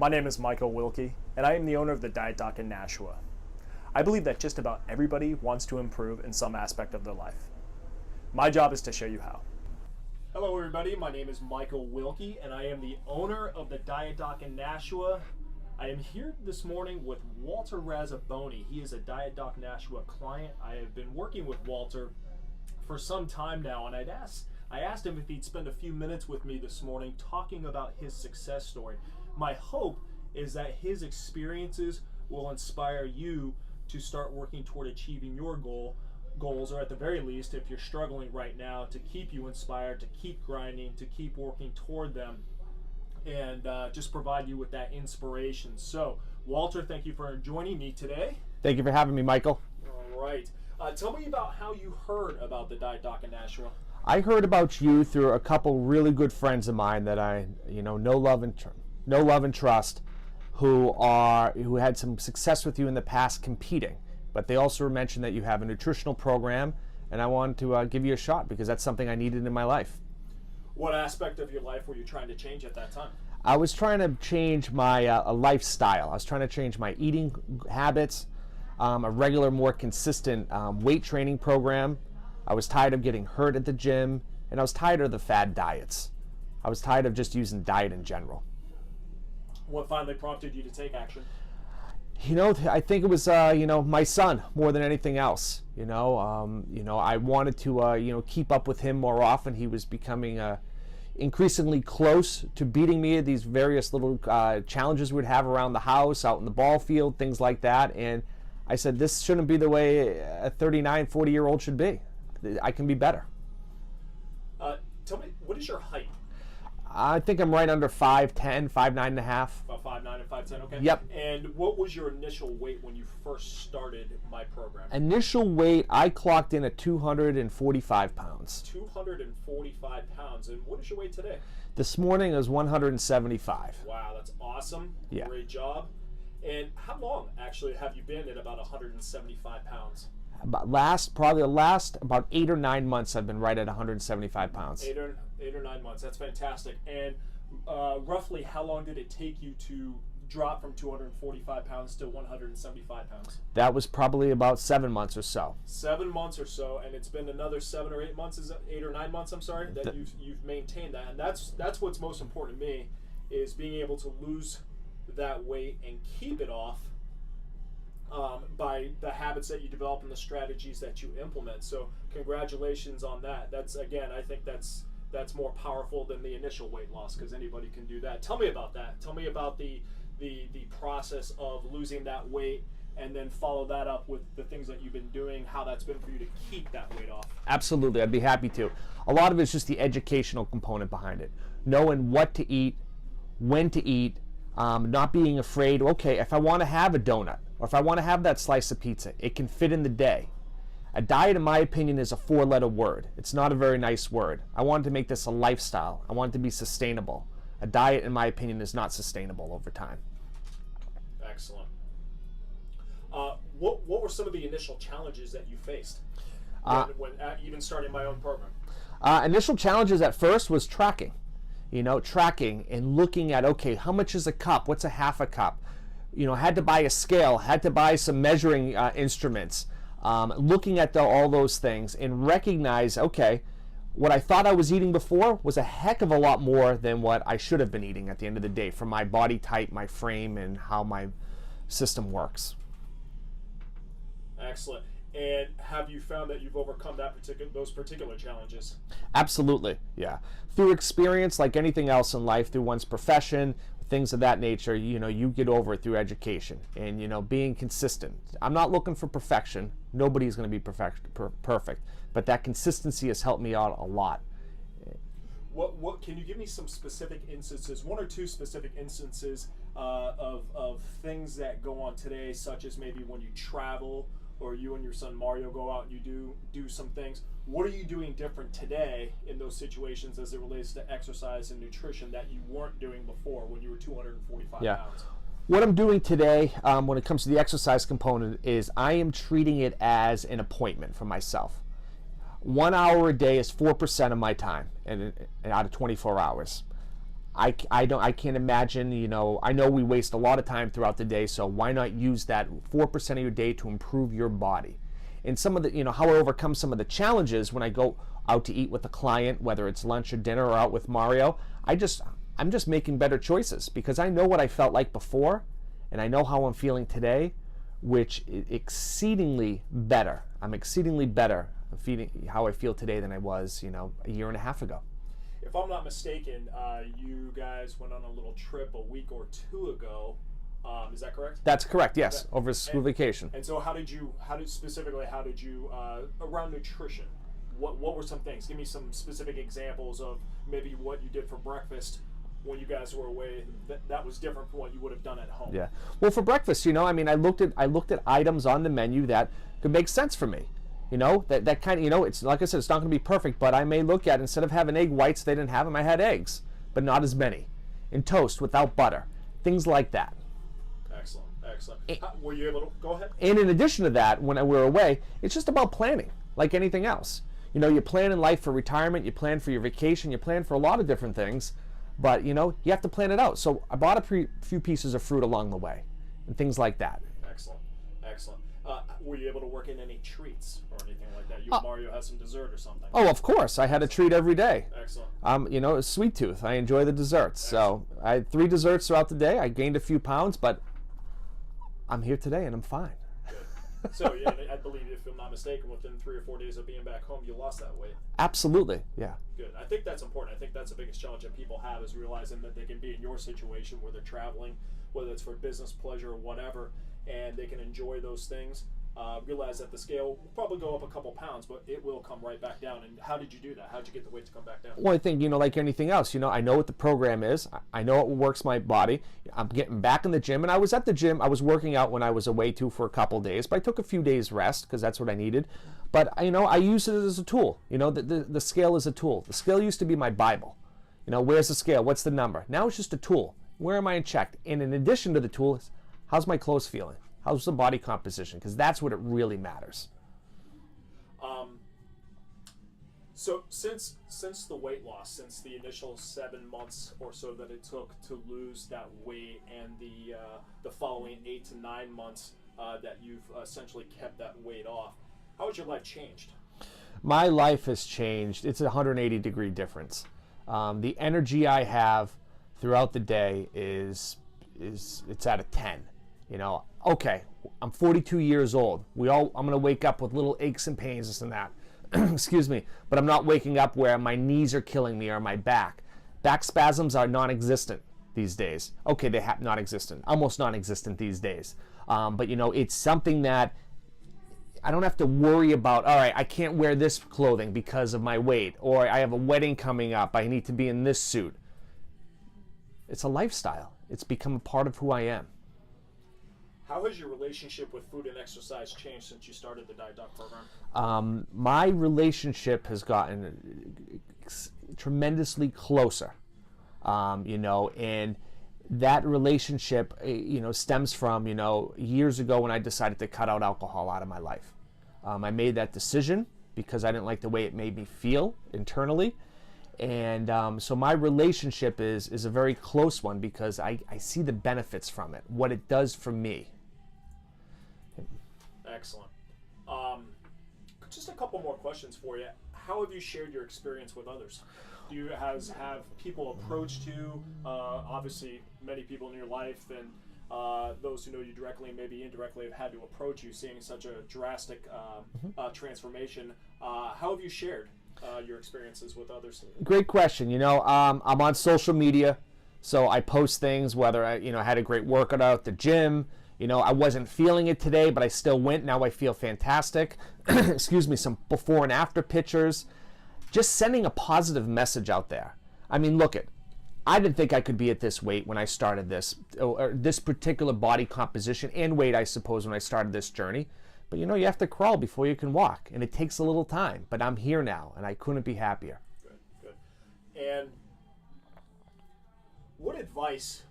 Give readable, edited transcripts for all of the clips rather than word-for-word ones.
My name is Michael Wilkie, and I am the owner of the Diet Doc Nashua. I believe that just about everybody wants to improve in some aspect of their life. My job is to show you how. Hello everybody, my name is Michael Wilkie, and I am the owner of the Diet Doc Nashua. I am here this morning with Walter Razzaboni. He is a Diet Doc Nashua client. I have been working with Walter for some time now, and I asked him if he'd spend a few minutes with me this morning talking about his success story. My hope is that his experiences will inspire you to start working toward achieving your goals, or at the very least, if you're struggling right now, to keep you inspired, to keep grinding, to keep working toward them, and just provide you with that inspiration. So, Walter, thank you for joining me today. Thank you for having me, Michael. All right. Tell me about how you heard about the Diet Doc Nashua. I heard about you through a couple really good friends of mine that I, know love and trust, who had some success with you in the past competing. But they also mentioned that you have a nutritional program, and I wanted to give you a shot because that's something I needed in my life. What aspect of your life were you trying to change at that time? I was trying to change my lifestyle. I was trying to change my eating habits, a regular, more consistent weight training program. I was tired of getting hurt at the gym, and I was tired of the fad diets. I was tired of just using diet in general. What finally prompted you to take action? I think it was, my son more than anything else. I wanted to, keep up with him more often. He was becoming increasingly close to beating me at these various little challenges we'd have around the house, out in the ball field, things like that. And I said, this shouldn't be the way a 39, 40-year-old should be. I can be better. Tell me, what is your height? I think I'm right under 5'10", 5'9 and a half. About 5'9 and 5'10", okay. Yep. And what was your initial weight when you first started my program? Initial weight, I clocked in at 245 pounds. 245 pounds. And what is your weight today? This morning is 175. Wow, that's awesome. Yeah. Great job. And how long, actually, have you been at about 175 pounds? Probably the last about 8 or 9 months I've been right at 175 pounds. 8 or 9 months. That's fantastic. And roughly how long did it take you to drop from 245 pounds to 175 pounds? That was probably about 7 months or so. 7 months or so, and it's been another 7 or 8 months. Is it 8 or 9 months? I'm sorry, that you've maintained that, and that's what's most important to me, is being able to lose that weight and keep it off. By the habits that you develop and the strategies that you implement. So congratulations on that. I think that's more powerful than the initial weight loss, because anybody can do that. Tell me about that. Tell me about the process of losing that weight, and then follow that up with the things that you've been doing, how that's been for you to keep that weight off. Absolutely, I'd be happy to. A lot of it's just the educational component behind it. Knowing what to eat, when to eat, not being afraid, okay, if I want to have a donut, or if I want to have that slice of pizza, it can fit in the day. A diet, in my opinion, is a 4-letter word. It's not a very nice word. I wanted to make this a lifestyle. I want it to be sustainable. A diet, in my opinion, is not sustainable over time. Excellent. What were some of the initial challenges that you faced when even starting my own program? Initial challenges at first was tracking. Tracking and looking at, okay, how much is a cup? What's a half a cup? Had to buy a scale, had to buy some measuring instruments, looking at all those things and recognize, okay, what I thought I was eating before was a heck of a lot more than what I should have been eating at the end of the day for my body type, my frame, and how my system works. Excellent. And have you found that you've overcome those particular challenges? Absolutely, yeah. Through experience, like anything else in life, through one's profession, things of that nature, you get over it through education and, being consistent. I'm not looking for perfection. Nobody's going to be perfect, but that consistency has helped me out a lot. What can you give me some specific instances, 1 or 2 specific instances of things that go on today, such as maybe when you travel, or you and your son Mario go out and you do some things? What are you doing different today in those situations as it relates to exercise and nutrition that you weren't doing before when you were 245 pounds? What I'm doing today when it comes to the exercise component is I am treating it as an appointment for myself. 1 hour a day is 4% of my time and out of 24 hours. I can't imagine, you know, I know we waste a lot of time throughout the day, so why not use that 4% of your day to improve your body? And some of the, you know, how I overcome some of the challenges when I go out to eat with a client, whether it's lunch or dinner or out with Mario, I'm just making better choices because I know what I felt like before and I know how I'm feeling today, which is exceedingly better. I'm exceedingly better feeling how I feel today than I was, you know, a year and a half ago. If I'm not mistaken, you guys went on a little trip a week or two ago. Is that correct? That's correct. Yes, over a school vacation. And so, how did you around nutrition? What were some things? Give me some specific examples of maybe what you did for breakfast when you guys were away that was different from what you would have done at home. Yeah. Well, for breakfast, you know, I mean, I looked at items on the menu that could make sense for me. You know, that kind of, you know, it's like I said, it's not going to be perfect, but I may look at, instead of having egg whites, they didn't have them, I had eggs, but not as many. And toast without butter. Things like that. Excellent, excellent. Were you able to, go ahead? And in addition to that, when we were away, it's just about planning, like anything else. You know, you plan in life for retirement, you plan for your vacation, you plan for a lot of different things, but, you know, you have to plan it out. So I bought a few pieces of fruit along the way and things like that. Excellent, excellent. Were you able to work in any treats or anything like that? You and Mario had some dessert or something? Oh, of course. I had a treat every day. Excellent. You know, a sweet tooth. I enjoy the desserts. Excellent. So I had 3 desserts throughout the day. I gained a few pounds, but I'm here today and I'm fine. Good. So, yeah, I believe, if I'm not mistaken, within 3 or 4 days of being back home, you lost that weight. Absolutely, yeah. Good. I think that's important. I think that's the biggest challenge that people have, is realizing that they can be in your situation where they're traveling, whether it's for business, pleasure, or whatever, and they can enjoy those things. Realize that the scale will probably go up a couple pounds, but it will come right back down. And how did you do that? How did you get the weight to come back down? Well, I think, you know, like anything else, you know, I know what the program is. I know what works my body. I'm getting back in the gym, and I was at the gym. I was working out when I was away too for a couple days, but I took a few days rest because that's what I needed. But, you know, I use it as a tool. You know, the scale is a tool. The scale used to be my Bible. You know, where's the scale? What's the number? Now it's just a tool. Where am I in check? And in addition to the tool, how's my clothes feeling? How's the body composition? Because that's what it really matters. So since the weight loss, since the initial 7 months or so that it took to lose that weight, and the following 8 to 9 months that you've essentially kept that weight off, how has your life changed? My life has changed. It's a 180-degree difference. The energy I have throughout the day is it's at a 10. You know, okay, I'm 42 years old. I'm going to wake up with little aches and pains, this and that. Excuse me. But I'm not waking up where my knees are killing me or my back. Back spasms are non-existent these days. Okay, they have non-existent, almost non-existent these days. But, you know, it's something that I don't have to worry about, all right, I can't wear this clothing because of my weight, or I have a wedding coming up, I need to be in this suit. It's a lifestyle. It's become a part of who I am. How has your relationship with food and exercise changed since you started the Diet Doc program? My relationship has gotten tremendously closer, you know, and that relationship, you know, stems from, you know, years ago when I decided to cut out alcohol out of my life. I made that decision because I didn't like the way it made me feel internally. And so my relationship is a very close one because I see the benefits from it, what it does for me. Excellent. Just a couple more questions for you. How have you shared your experience with others? Do you have people approached you? Obviously, many people in your life, and those who know you directly and maybe indirectly have had to approach you, seeing such a drastic transformation. How have you shared your experiences with others? Great question. You know, I'm on social media, so I post things, whether I had a great workout out at the gym. You know, I wasn't feeling it today, but I still went. Now I feel fantastic. Excuse me, some before and after pictures. Just sending a positive message out there. I mean, look I didn't think I could be at this weight when I started this, or this particular body composition and weight, I suppose, when I started this journey. But, you know, you have to crawl before you can walk, and it takes a little time. But I'm here now, and I couldn't be happier. Good. And what advice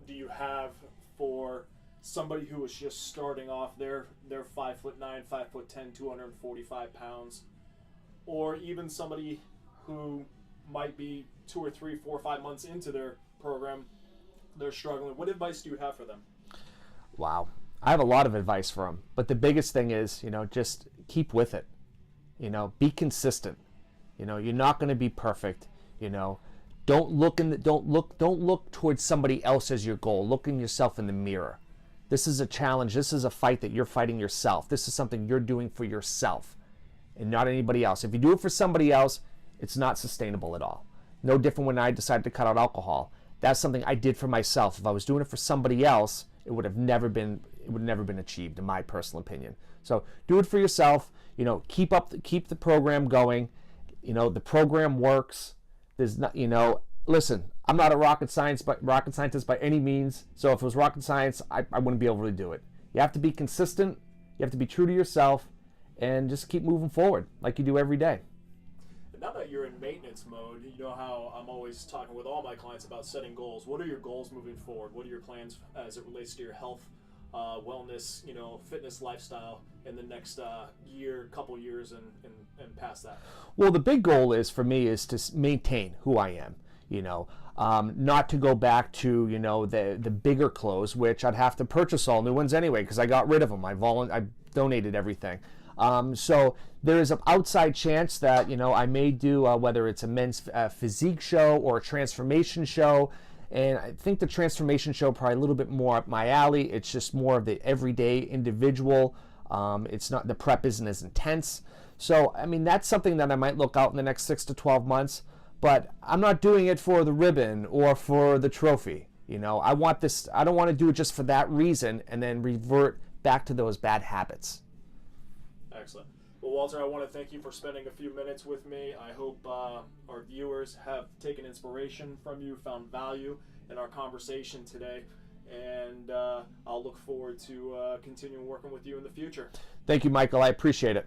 do you have for somebody who is just starting off? They're 5'9", 5'10", 245 pounds, or even somebody who might be 2 or 3, 4, 5 months into their program, they're struggling. What advice do you have for them? Wow. I have a lot of advice for them, but the biggest thing is, just keep with it. Be consistent. You're not going to be perfect. Don't look towards somebody else as your goal. Look in yourself in the mirror. This is a challenge. This is a fight that you're fighting yourself. This is something you're doing for yourself and not anybody else. If you do it for somebody else, it's not sustainable at all. No different when I decided to cut out alcohol. That's something I did for myself. If I was doing it for somebody else, it would never been achieved, in my personal opinion. So do it for yourself. Keep the program going. The program works. There's not, listen, I'm not a rocket scientist by any means. So if it was rocket science, I wouldn't be able to do it. You have to be consistent. You have to be true to yourself, and just keep moving forward like you do every day. Now that you're in maintenance mode, you know how I'm always talking with all my clients about setting goals. What are your goals moving forward? What are your plans as it relates to your health, wellness, fitness lifestyle in the next year, couple years, and past that? Well, the big goal for me is to maintain who I am. Not to go back to the bigger clothes, which I'd have to purchase all new ones anyway because I got rid of them. I donated everything. So there is an outside chance that I may do whether it's a men's physique show or a transformation show. And I think the transformation show probably a little bit more up my alley. It's just more of the everyday individual. It's not, the prep isn't as intense. So, that's something that I might look out in the next 6 to 12 months, but I'm not doing it for the ribbon or for the trophy. I don't want to do it just for that reason and then revert back to those bad habits. Excellent. Well, Walter, I want to thank you for spending a few minutes with me. I hope our viewers have taken inspiration from you, found value in our conversation today, and I'll look forward to continuing working with you in the future. Thank you, Michael. I appreciate it.